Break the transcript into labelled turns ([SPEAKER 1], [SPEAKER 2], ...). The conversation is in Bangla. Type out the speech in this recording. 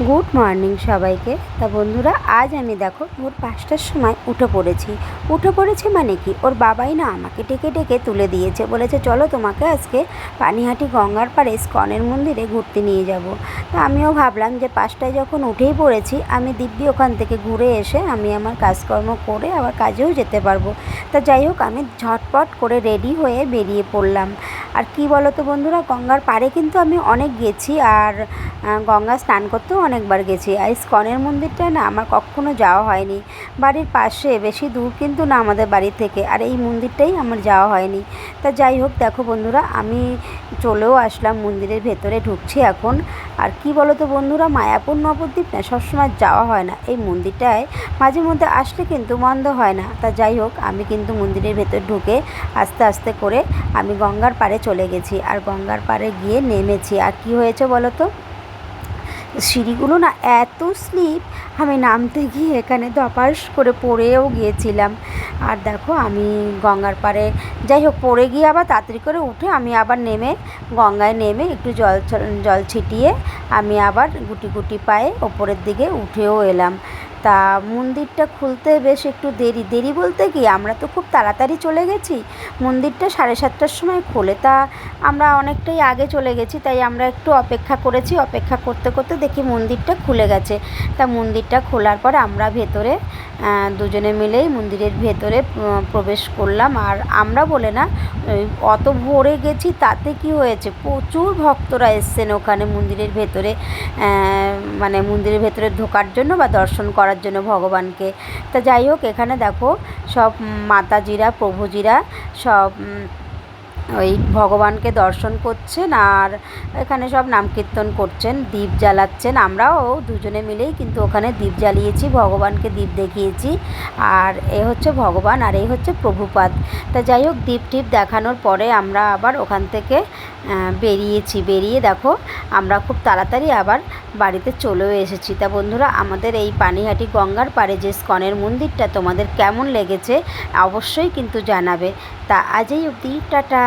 [SPEAKER 1] গুড মর্নিং সবাইকে। তা বন্ধুরা, আজ আমি দেখো ভোর 5টার সময় উঠে পড়েছি মানে কি, ওর বাবাই না আমাকে ডেকে ডেকে তুলে দিয়েছে, বলেছে চলো তোমাকে আজকে পানিহাটি গঙ্গার পাড়ে ইস্কনের মন্দিরে ঘুরতে নিয়ে যাব। তা আমিও ভাবলাম যে 5টায় যখন উঠেই পড়েছি, আমি দিব্যি ওখান থেকে ঘুরে এসে আমি আমার কাজকর্ম করে আবার কাজেও যেতে পারবো। তা যাই হোক, আমি ঝটপট করে রেডি হয়ে বেরিয়ে পড়লাম। আর কি বলো তো বন্ধুরা, গঙ্গার পাড়ে কিন্তু আমি অনেক গেছি, আর গঙ্গা স্নান করতেও অনেকবার গেছি। আর ইস্কনের মন্দিরটায় না আমার কখনো যাওয়া হয়নি। বাড়ির পাশে, বেশি দূর কিন্তু না আমাদের বাড়ি থেকে, আর এই মন্দিরটাই আমার যাওয়া হয়নি। তা যাই হোক, দেখো বন্ধুরা, আমি চলেও আসলাম, মন্দিরের ভেতরে ঢুকছি এখন। আর কি বলো তো বন্ধুরা, মায়াপুর নবদ্বীপ না সবসময় যাওয়া হয় না, এই মন্দিরটায় মাঝে মধ্যে আসলে কিন্তু বন্ধ হয় না। তা যাই হোক, আমি কিন্তু মন্দিরের ভেতর ঢুকে আস্তে আস্তে করে আমি গঙ্গার পাড়ে চলে গেছি, আর গঙ্গার পাড়ে গিয়ে নেমেছি। আর কি হয়েছে বলো তো, সিঁড়িগুলো না এত স্লিপ, আমি নামতে গিয়ে এখানে ধপাস করে পড়েও গিয়েছিলাম। আর দেখো, আমি গঙ্গার পাড়ে যাই হোক পড়ে গিয়ে আবার তাড়াতাড়ি করে উঠে আমি আবার গঙ্গায় নেমে একটু জল ছিটিয়ে আমি আবার গুটি গুটি পায়ে ওপরের দিকে উঠেও এলাম। তা মন্দিরটা খুলতে বেশ একটু দেরি বলতে কি, আমরা তো খুব তাড়াতাড়ি চলে গেছি। মন্দিরটা 7:30টার সময় খোলে, তা আমরা অনেকটাই আগে চলে গেছি, তাই আমরা একটু অপেক্ষা করেছি। অপেক্ষা করতে করতে দেখি মন্দিরটা খুলে গেছে। তা মন্দিরটা খোলার পর আমরা ভেতরে দুজনে মিলেই মন্দিরের ভেতরে প্রবেশ করলাম। আর আমরা বলে না, অত ভোরে গেছি তাতে কি হয়েছে, প্রচুর ভক্তরা এসছেন ওখানে মন্দিরের ভেতরে, মানে মন্দিরের ভেতরে ঢোকার জন্য বা দর্শন করার জন্য ভগবানকে। তা যাই হোক, এখানে দেখো সব মাতাজিরা প্রভুজিরা সব ওই ভগবানকে দর্শন করছেন, আর এখানে সব নাম কীর্তন করছেন, দীপ জ্বালাচ্ছেন। আমরাও দুজনে মিলেই কিন্তু ওখানে দীপ জ্বালিয়েছি, ভগবানকে দীপ দেখিয়েছি। আর এ হচ্ছে ভগবান, আর এই হচ্ছে প্রভুপাদ। তা যাই হোক, দীপ টিপ দেখানোর পরে আমরা আবার ওখান থেকে বেরিয়ে দেখো আমরা খুব তাড়াতাড়ি আবার বাড়িতে চলেও এসেছি। তা বন্ধুরা, আমাদের এই পানিহাটি গঙ্গার পাড়ে যে ইস্কনের মন্দিরটা তোমাদের কেমন লেগেছে অবশ্যই কিন্তু জানাবে। তা আজই অবধি, টাটা।